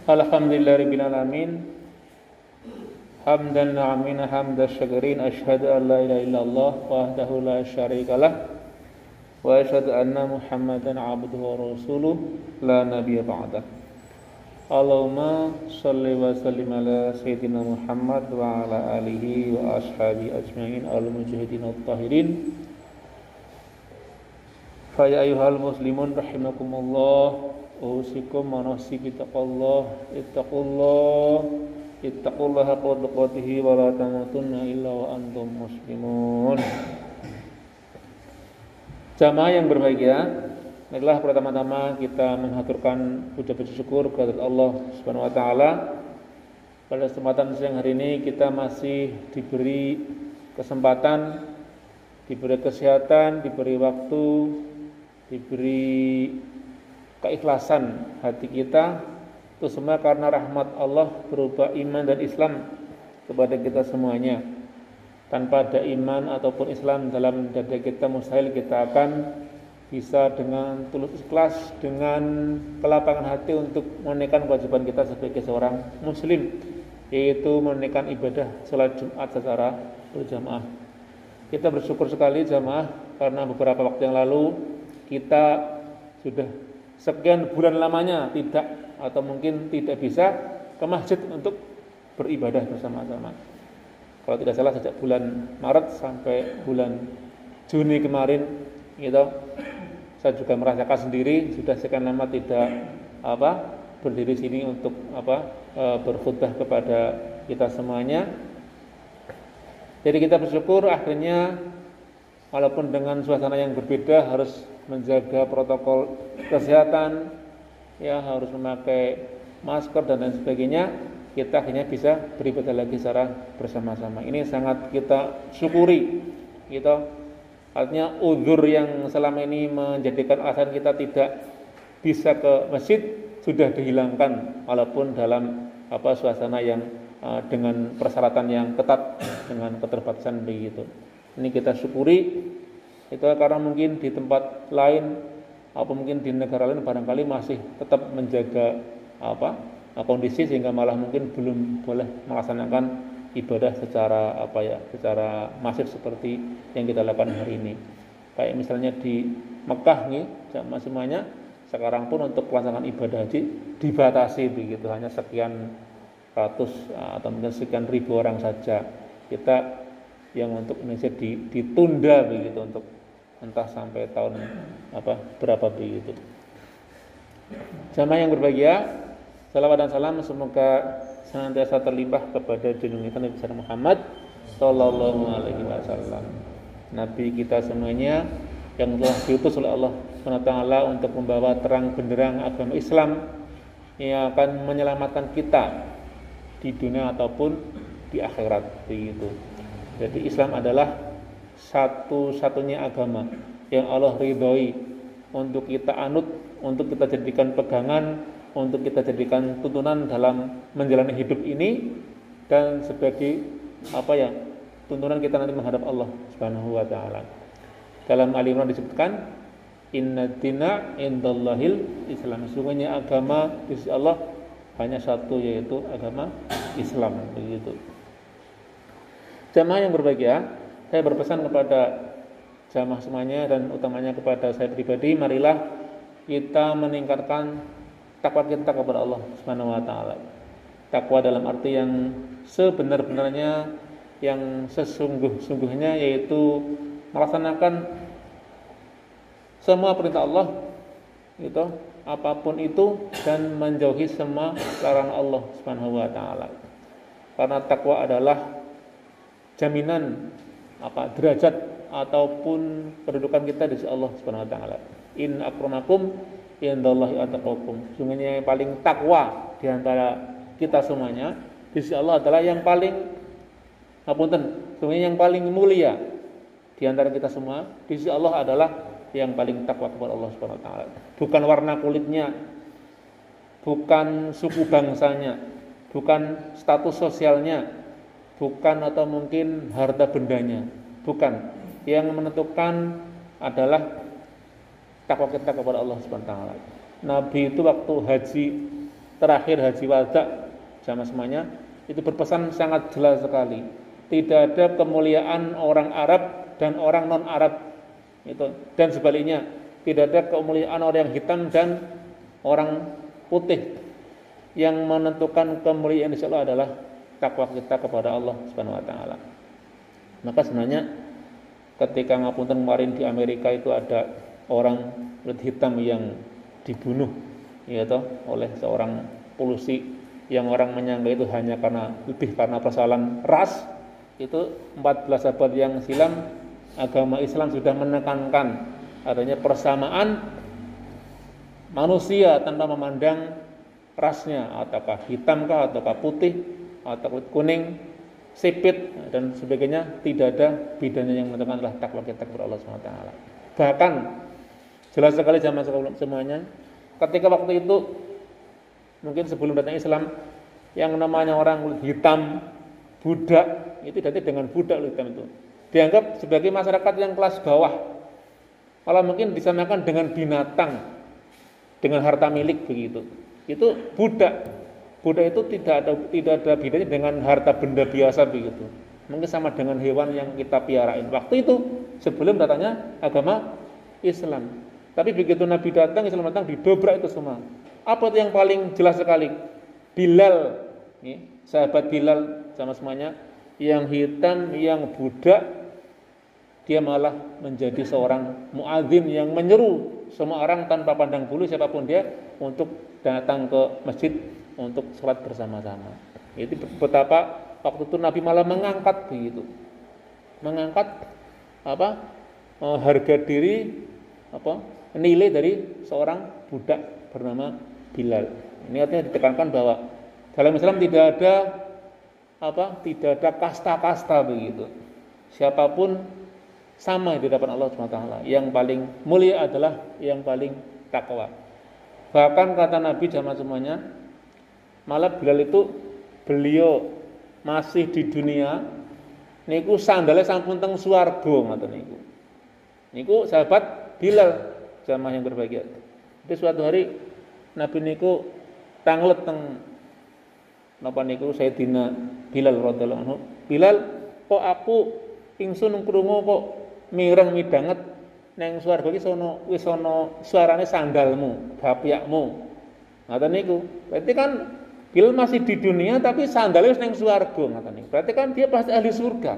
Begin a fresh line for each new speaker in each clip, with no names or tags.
Alhamdulillahirabbil alamin. Hamdan na'amina hamda syakirin. Asyhadu an la ilaha illallah wahdahu la syarikalah wa asyhadu anna Muhammadan abduhu wa rasuluh la nabiyya ba'dah. Allahumma shalli wa sallim ala sayyidina Muhammad wa ala alihi wa ashabi ajma'in al-mujahidin at-tahirin. Fa ya ayyuhal muslimun rahimakumullah, usikum wa nafsi ittaqullah haqqa tuqatih wa la tamutunna illa wa antum muslimun. Jamaah yang berbahagia, marilah pertama-tama kita mengaturkan puji syukur kepada Allah Subhanahu wa taala. Pada kesempatan siang hari ini kita masih diberi kesempatan, diberi kesehatan, diberi waktu, diberi keikhlasan hati kita. Itu semua karena rahmat Allah berupa iman dan Islam kepada kita semuanya. Tanpa ada iman ataupun Islam dalam dada kita, mustahil kita akan bisa dengan tulus ikhlas, dengan kelapangan hati untuk menunaikan kewajiban kita sebagai seorang muslim, yaitu menunaikan ibadah salat Jumat secara berjamaah. Kita bersyukur sekali jamaah karena beberapa waktu yang lalu kita sudah sekian bulan lamanya tidak atau mungkin tidak bisa ke masjid untuk beribadah bersama-sama. Kalau tidak salah sejak bulan Maret sampai bulan Juni kemarin gitu. Saya juga merasakan sendiri sudah sekian lama tidak berdiri sini untuk berkhutbah kepada kita semuanya. Jadi kita bersyukur akhirnya walaupun dengan suasana yang berbeda harus menjaga protokol kesehatan, ya harus memakai masker dan lain sebagainya, kita akhirnya bisa beribadah lagi secara bersama-sama. Ini sangat kita syukuri gitu. Artinya uzur yang selama ini menjadikan alasan kita tidak bisa ke masjid sudah dihilangkan, walaupun dalam suasana yang dengan persyaratan yang ketat, dengan keterbatasan begitu. Ini kita syukuri. Itu karena mungkin di tempat lain atau mungkin di negara lain barangkali masih tetap menjaga kondisi sehingga malah mungkin belum boleh melaksanakan ibadah secara masif seperti yang kita lakukan hari ini. Kayak misalnya di Mekah nih, jamaah semuanya sekarang pun untuk pelaksanaan ibadah haji dibatasi begitu, hanya sekian ratus atau mungkin sekian ribu orang saja. Kita yang untuk Indonesia ditunda begitu untuk entah sampai tahun berapa begitu. Jamaah yang berbahagia, salawat dan salam semoga senantiasa terlimpah kepada junjungan kita Nabi besar Muhammad sallallahu alaihi wasallam, nabi kita semuanya yang telah diutus oleh Allah SWT untuk membawa terang benderang agama Islam yang akan menyelamatkan kita di dunia ataupun di akhirat begitu. Jadi Islam adalah satu-satunya agama yang Allah ridhoi untuk kita anut, untuk kita jadikan pegangan, untuk kita jadikan tuntunan dalam menjalani hidup ini, dan sebagai tuntunan kita nanti menghadap Allah Subhanahu wa taala. Dalam Ali Imran disebutkan inna dina indallahil Islam, sesungguhnya agama di sisi Allah hanya satu, yaitu agama Islam begitu. Jamaah yang berbahagia, saya berpesan kepada jamaah semuanya dan utamanya kepada saya pribadi, marilah kita meningkatkan takwa kita kepada Allah Subhanahu wa taala. Takwa dalam arti yang sebenar-benarnya, yang sesungguh-sungguhnya, yaitu melaksanakan semua perintah Allah gitu, apapun itu, dan menjauhi semua larangan Allah Subhanahu wa taala. Karena takwa adalah jaminan derajat ataupun kedudukan kita di sisi Allah Subhanahu wa taala. In akramakum indallahi atqakum. Sungguhnya yang paling takwa di antara kita semuanya di sisi Allah adalah yang paling sungguhnya yang paling mulia di antara kita semua di sisi Allah adalah yang paling takwa kepada Allah Subhanahu wa taala. Bukan warna kulitnya, bukan suku bangsanya, bukan status sosialnya, bukan atau mungkin harta bendanya, bukan. Yang menentukan adalah takwa kita kepada Allah Subhanahu wa taala. Nabi itu waktu haji terakhir haji wada jamaah semuanya itu berpesan sangat jelas sekali. Tidak ada kemuliaan orang Arab dan orang non Arab itu, dan sebaliknya tidak ada kemuliaan orang yang hitam dan orang putih. Yang menentukan kemuliaan insyaallah adalah takwa kita kepada Allah Subhanahu wa taala. Maka sebenarnya ketika ngapunten kemarin di Amerika itu ada orang kulit hitam yang dibunuh ya toh oleh seorang polisi yang orang menyangka itu hanya karena persoalan ras. Itu 14 abad yang silam agama Islam sudah menekankan adanya persamaan manusia tanpa memandang rasnya, ataukah hitamkah, ataukah putih, atau kuning, sipit dan sebagainya. Tidak ada bedanya, yang menentukan adalah takwa kita kepada Allah SWT. Bahkan jelas sekali jamaah semuanya, ketika waktu itu mungkin sebelum datang Islam, yang namanya orang kulit hitam, budak, itu identik dengan budak kulit hitam itu dianggap sebagai masyarakat yang kelas bawah, malah mungkin disamakan dengan binatang, dengan harta milik begitu. Itu budak itu tidak ada bedanya dengan harta benda biasa begitu. Mungkin sama dengan hewan yang kita piarain waktu itu sebelum datangnya agama Islam. Tapi begitu Nabi datang, Islam datang, didobrak itu semua. Apa itu yang paling jelas sekali? Bilal, sahabat Bilal sama semuanya, yang hitam, yang budak, dia malah menjadi seorang muadzin yang menyeru semua orang tanpa pandang bulu siapapun dia untuk datang ke masjid untuk sholat bersama-sama. Itu betapa waktu itu Nabi malah mengangkat begitu, mengangkat harga diri, nilai dari seorang budak bernama Bilal. Ini artinya ditekankan bahwa dalam Islam tidak ada kasta-kasta begitu. Siapapun sama di hadapan Allah SWT. Yang paling mulia adalah yang paling takwa. Bahkan kata Nabi jamaah semuanya, malah Bilal itu beliau masih di dunia niku sandalnya sampun teng swarga ngoten niku. Niku sahabat Bilal jamaah yang berbahagia. Jadi suatu hari Nabi niku tanglet teng napa niku Sayyidina Bilal radhiyallahu anhu. Bilal, kok aku ingsun krungu kok mireng midanget nang swarga iki wis ana suarane sandalmu, bapakmu. Ngoten niku. Berarti kan Bilal masih di dunia tapi sandalnya wis nang swarga ngoten niku. Berarti kan dia pasti ahli surga.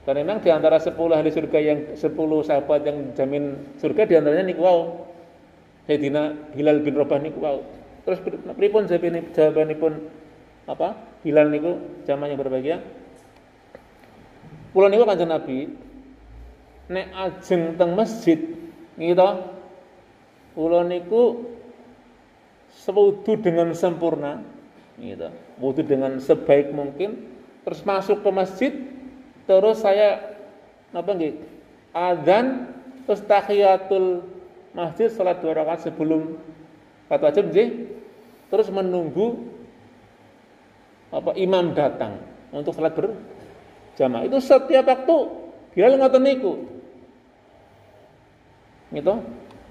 Dan memang di antara 10 ahli surga yang 10 sahabat yang jamin surga di antaranya niku wau. Sayyidina Bilal bin Rabah niku wau. Terus pripun jawabanipun Bilal niku jamaah yang berbahagia? Kula niku Kanjeng Nabi nek ajeng teng masjid gitu, kula niku wudu dengan sempurna gitu. Wudu dengan sebaik mungkin, terus masuk ke masjid, terus saya adzan, terus tahiyatul masjid, salat 2 rakaat sebelum wajib terus menunggu imam datang untuk salat berjamaah. Itu setiap waktu Bilal ngoten niku. Gitu.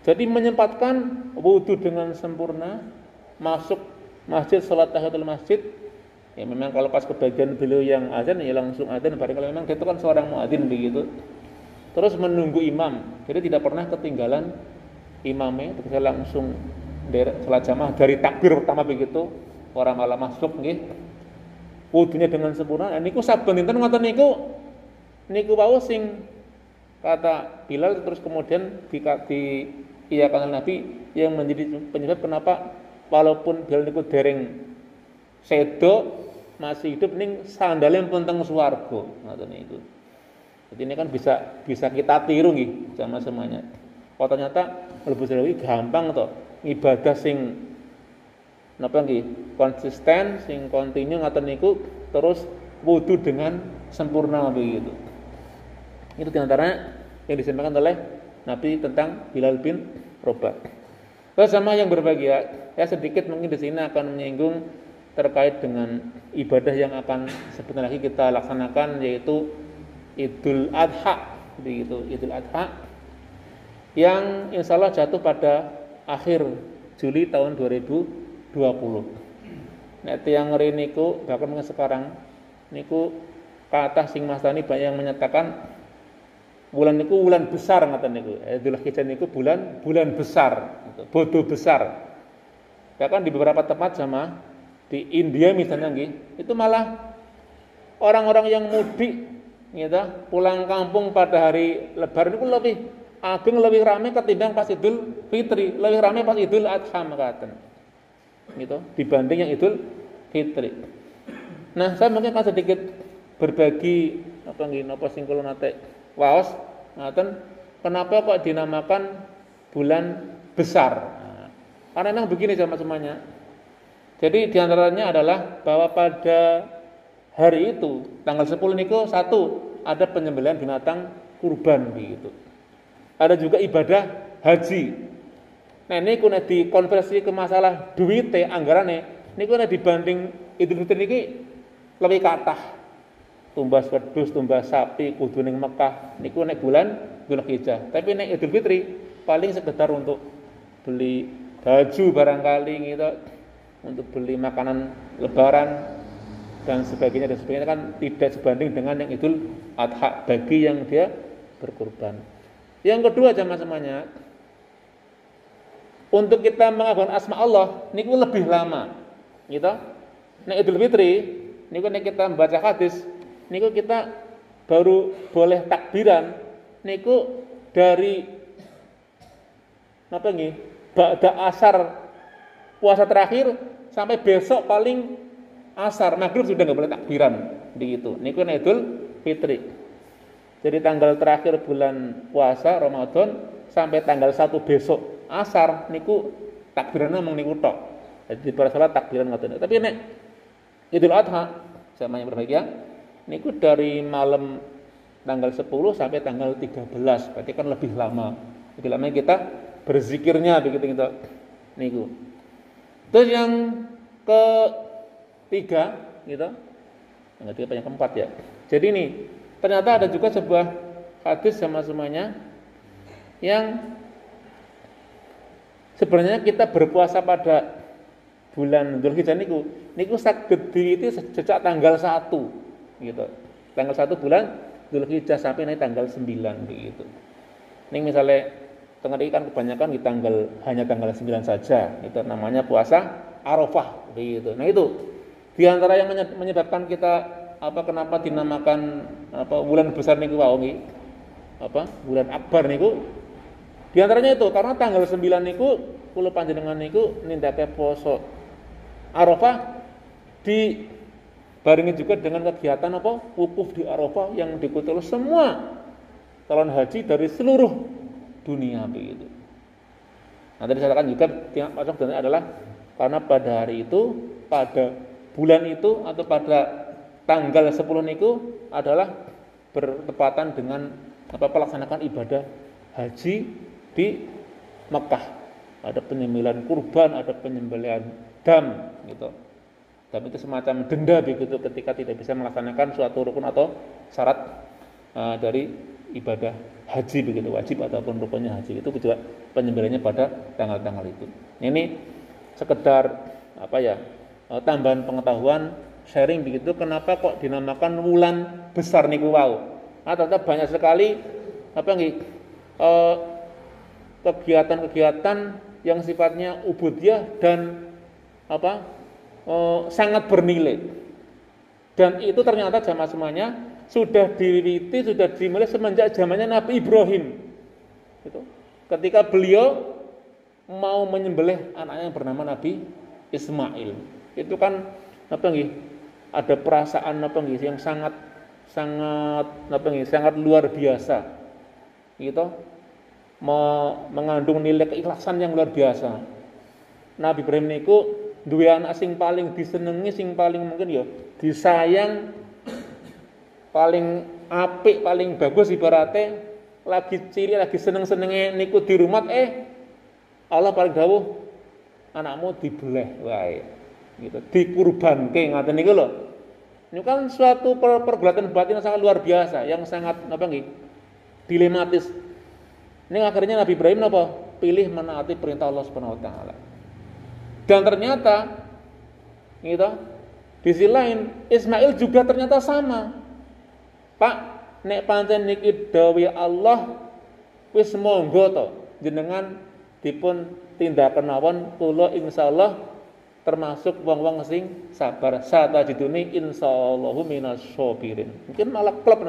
Jadi menyempatkan wudu dengan sempurna, masuk masjid salat tahiyatul masjid. Ya memang kalau pas kebagian beliau yang azan ya langsung azan, barangkali memang dia itu kan seorang muadzin begitu. Terus menunggu imam. Jadi tidak pernah ketinggalan imamnya, bisa langsung salat jamaah dari takbir pertama begitu, orang malah masuk nggih. Wudunya dengan sempurna. Niku saben dinten ngoten niku wau sing kata Bilal, terus kemudian diiyakan Nabi yang menjadi penyebab kenapa walaupun Bilal niku dereng sedo masih hidup ning sandale pun teng swarga ngoten niku. Jadi ini kan bisa kita tiru nggih sama semuanya. Kok ternyata mlebu selawi gampang to. Ibadah sing napa nggih konsisten, sing kontinu ngoten niku, terus wudu dengan sempurna begitu. Itu di antara yang disampaikan oleh Nabi tentang Bilal bin Rabah. Bersama yang berbahagia, ya sedikit mungkin di sini akan menyinggung terkait dengan ibadah yang akan sebentar lagi kita laksanakan, yaitu Idul Adha, begitu. Idul Adha yang insya Allah jatuh pada akhir Juli tahun 2012 Nek tiyang ngeri niku bahkan sekarang niku kathah sing mastani banyak yang menyatakan bulan niku bulan besar ngaten niku. Dzulhijjah niku bulan besar, bodo besar. Bahkan di beberapa tempat sama di India misalnya nggih, itu malah orang-orang yang mudik gitu, pulang kampung pada hari Lebaran itu lebih ageng, lebih ramai ketimbang pas Idul Fitri, lebih ramai pas Idul Adha makaten. Gitu, dibanding yang Idul Fitri. Nah, saya mungkin akan sedikit berbagi napa sing kula nate waos ngaten kenapa kok dinamakan bulan besar. Nah, karena memang begini sama semuanya. Jadi diantaranya adalah bahwa pada hari itu tanggal 10 niku satu ada penyembelihan binatang kurban begitu. Ada juga ibadah haji. Nah ini kuna dikonversi ke masalah duwite anggarane niku nek dibanding Idul Fitri niki lebih kathah. Tumbas wedhus, tumbas sapi kudu ning Mekah niku nek bulan Dzulhijjah. Tapi nek Idul Fitri paling sekedar untuk beli baju barangkali gitu, untuk beli makanan lebaran dan sebagainya kan tidak sebanding dengan yang Idul Adha bagi yang dia berkurban. Yang kedua jamaah semuanya, untuk kita mengagungkan asma Allah niku lebih lama gitu. Nek Idul Fitri niku nek kita membaca hadis niku kita baru boleh takbiran niku dari napa nggih ba'da asar puasa terakhir sampai besok paling asar maghrib sudah nggak boleh takbiran begitu. Niku nek Idul Fitri. Jadi tanggal terakhir bulan puasa Ramadan sampai tanggal 1 besok asar niku takbiran namung niku tok. Jadi para salat takbiran ngoten. Tapi nek Idul Adha sama yang berbahagia niku dari malam tanggal 10 sampai tanggal 13. Berarti kan lebih lama. Lebih lama kita berzikirnya begitu gitu. Niku. Terus yang ketiga gitu. Yang ketiga yang keempat ya. Jadi ini ternyata ada juga sebuah hadis sama semuanya yang sebenarnya kita berpuasa pada bulan Dzulhijjah niku saged itu sejak tanggal 1 gitu. Tanggal 1 bulan Dzulhijjah sampai nanti tanggal 9 begitu. Ning misalnya tengah ini kan kebanyakan di hanya tanggal 9 saja. Itu namanya puasa Arafah begitu. Nah itu di antara yang menyebabkan kita kenapa dinamakan bulan besar niku wau nggih. Bulan Akbar niku di antaranya itu karena tanggal 9 niku kula panjenengan niku nindake poso Arafah dibarengi juga dengan kegiatan wukuf di Arafah yang diikuti oleh semua calon haji dari seluruh dunia begitu. Nah, tadi saya katakan juga masuk dan adalah karena pada hari itu, pada bulan itu atau pada tanggal 10 niku adalah bertepatan dengan pelaksanaan ibadah haji di Mekah. Ada penyembelihan kurban, ada penyembelihan dam gitu. Dam itu semacam denda begitu ketika tidak bisa melaksanakan suatu rukun atau syarat dari ibadah haji begitu, wajib ataupun rukunnya haji. Itu juga penyembelihannya pada tanggal-tanggal itu. Ini sekedar tambahan pengetahuan, sharing begitu kenapa kok dinamakan bulan besar niku wau. Ternyata banyak sekali kegiatan-kegiatan yang sifatnya ubudiyah dan sangat bernilai. Dan itu ternyata jamaah semuanya sudah diwiwiti, sudah dimulai semenjak zamannya Nabi Ibrahim. Gitu. Ketika beliau mau menyembelih anaknya yang bernama Nabi Ismail. Itu kan ada perasaan yang sangat luar biasa. Gitu. Mengandung nilai keikhlasan yang luar biasa. Nabi Ibrahim niku duwe anak sing paling disenengi, sing paling mungkin ya disayang, paling apik, paling bagus ibaratnya lagi ciri lagi seneng-senenge niku di rumah Allah paling dawuh anakmu dibelah wae gitu, dikurbanke ngaten niku lho. Ini kan suatu pergulatan batin yang sangat luar biasa, yang sangat dilematis. Ini akhirnya Nabi Ibrahim pilih menaati perintah Allah Subhanahu wa taala. Dan ternyata gitu, di sisi lain Ismail juga ternyata sama. Pak, nek pancen niki dawuh Allah wis monggo to jenengan dipun tindakan mawon, kula insyaallah termasuk wong-wong sing sabar. Satajiduni insyaallahu minasyabirin. Mungkin malah klub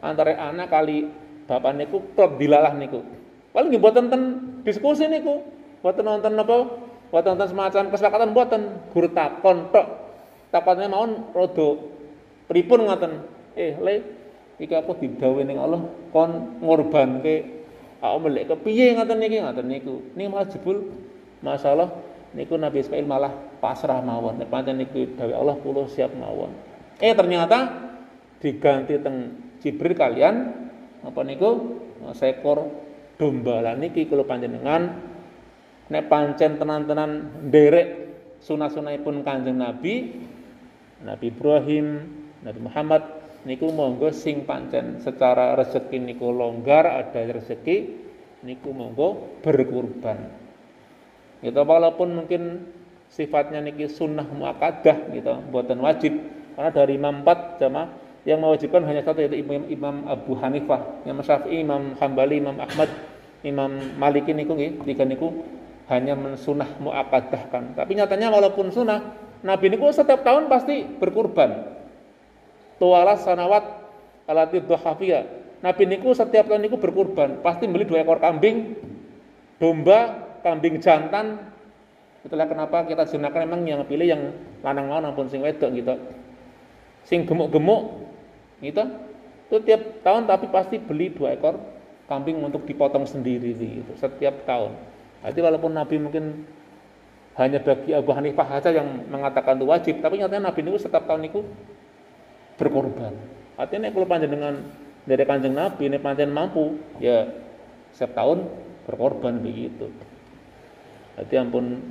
antara anak kali bapak niku klub dilalah niku. Paling nggih mboten ten diskusi niku. Mboten nonton apa? Mboten nonton semacam kesepakatan mboten. Gur takon tok. Takone mawon rada pripun ngoten. Le iki aku didhawuhi ning Allah kon ngorbanke aku melek kepiye ngoten niku. Niki malah jebul masalah niku Nabi Ismail malah pasrah mawon. Nek pancen niku dawuh Allah kula siap mawon. Ternyata diganti teng Jibril kalian apa niku seekor domba. Lah niki kula panjenengan nek pancen tenan-tenan nderek sunah-sunahipun Kanjeng Nabi Ibrahim, Nabi Muhammad niku monggo sing pancen secara rezeki niku longgar, ada rezeki niku monggo berkurban. Gitu, walaupun mungkin sifatnya niki sunnah muakkadah gitu, buatan wajib. Karena dari imam 4 jamaah yang mewajibkan hanya satu, yaitu Imam Abu Hanifah, Imam Syafi'i, Imam Hambali, Imam Ahmad, Imam Maliki niku nggih, tiga niku hanya sunnah muakkadahkan. Tapi nyatanya walaupun sunnah, Nabi niku setiap tahun pasti berkurban. Tuwalas sanawat alati dhahafiyah. Nabi niku setiap tahun niku berkurban, pasti beli 2 ekor kambing, domba, kambing jantan. Itulah kenapa kita sunahkan memang yang pilih yang lanang mau ampun sing wedok gitu. Sing gemuk-gemuk gitu. Itu tiap tahun tapi pasti beli 2 ekor kambing untuk dipotong sendiri gitu setiap tahun. Jadi walaupun Nabi mungkin hanya bagi Abu Hanifah saja yang mengatakan itu wajib, tapi nyatanya Nabi niku setiap tahun niku berkorban. Artinya kalau panjenengan dari Kanjeng Nabi ini pancen mampu, ya setiap tahun berkorban begitu. Jadi ampun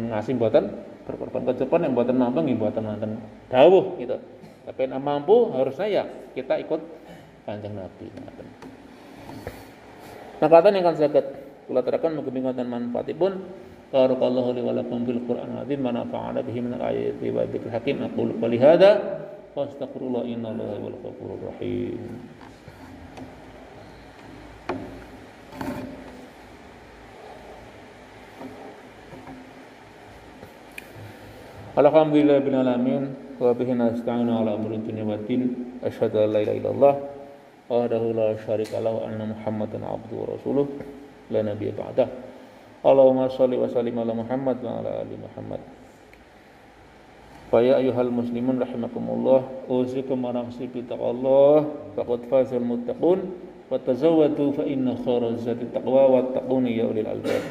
ngasih mboten berkorban, kecuali yang mboten mampu nggih mboten wonten dawuh gitu. Tapi yang mampu harusnya ya kita ikut Kanjeng Nabi. Nah kata yang kan saged kula terakan mugi wonten manfaatipun. Barakallahu li wa lakum bil Qur'anil azim wa nafa'ana bihi min al-ayati wa dzikril hakim. Aqulu qouli hadza wa astaghfirullah innallaha huwal ghafurur rahim. Alhamdulillahil alamin wa bihi nasta'inu ala umuri dunya waddin. Asyhadu an la ilaha illallah wahdahu la syarika lahu anna Muhammadan abduhu wa rasuluh la nabiyya ba'dah. Allahumma shalli wa sallim ala Muhammad wa ala ali Muhammad. Fa ya ayyuhal muslimun rahimakumullah, uzikum wa nafsi bi taqwallah faqad fazal muttaqun wa tazawwadu fa inna khairaz zadi taqwa wa taquni ya ulil albab.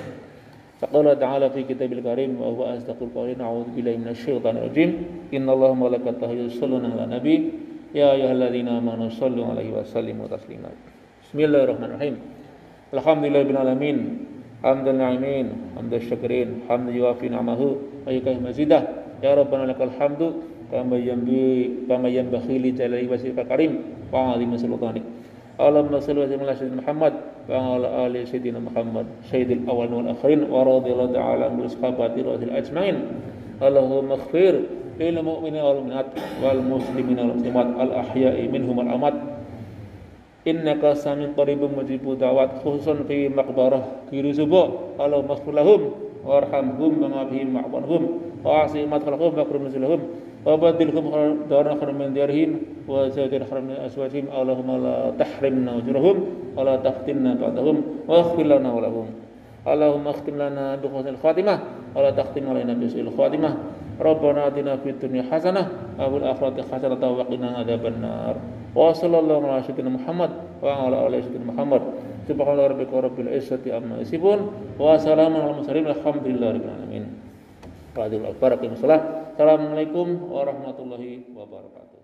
Faqala ta'ala fi kitabil karim wa huwa asdaqul qawlin a'udzu billahi minasy syaithanir rajim. Innallaha wa malaikatahu yusholluna 'alan nabi ya ayyuhalladzina amanu shallu 'alaihi wa sallimu taslima. Bismillahirrahmanirrahim. Alhamdulillahil alamin. Hamdan na'imin, hamdan syakirin, hamdan yuafi na'amahu wa yukahi mazidah. Ya Rabbana lakal hamdu kama yanbaghi li jalali wajhikal karim wa 'azimi sultanik. Allahumma shalli wa sallim ala sayyidina Muhammad wa ala ali sayyidina Muhammad sayyidil awwalin wal akhirin wa radhiyallahu ta'ala anil sahabati radhiyallahu ajmain. Allahumma ighfir lil mu'minina wal mu'minat wal muslimina wal muslimat al ahya'i minhum wal amwat. Innaka samin qaribun mujibud da'wat khususan fi maqbarah kiri subuh. Allahumma ighfir lahum warhamhum wa ma'afihim wa'anhum wa asih madkhalahum wa akrim nuzulahum wa badilhum daran khairan min darihim wa zadir khairan min aswajihim. Allahumma la tahrimna ujurahum wa la taftinna ba'dahum wa ighfir lana wa lahum. Allahumma ikhtim lana bi husnil khatimah wa la takhtim alaina bi su'il khatimah. Rabbana atina fid dunya hasanah wa fil akhirati hasanah wa qina adzabannar. Wa sallallahu ala sayyidina Muhammad wa ala ali sayyidina Muhammad. Subhana rabbika rabbil izzati amma yasifun wa salamun alal mursalin walhamdulillahi rabbil alamin. Assalamualaikum warahmatullahi wabarakatuh.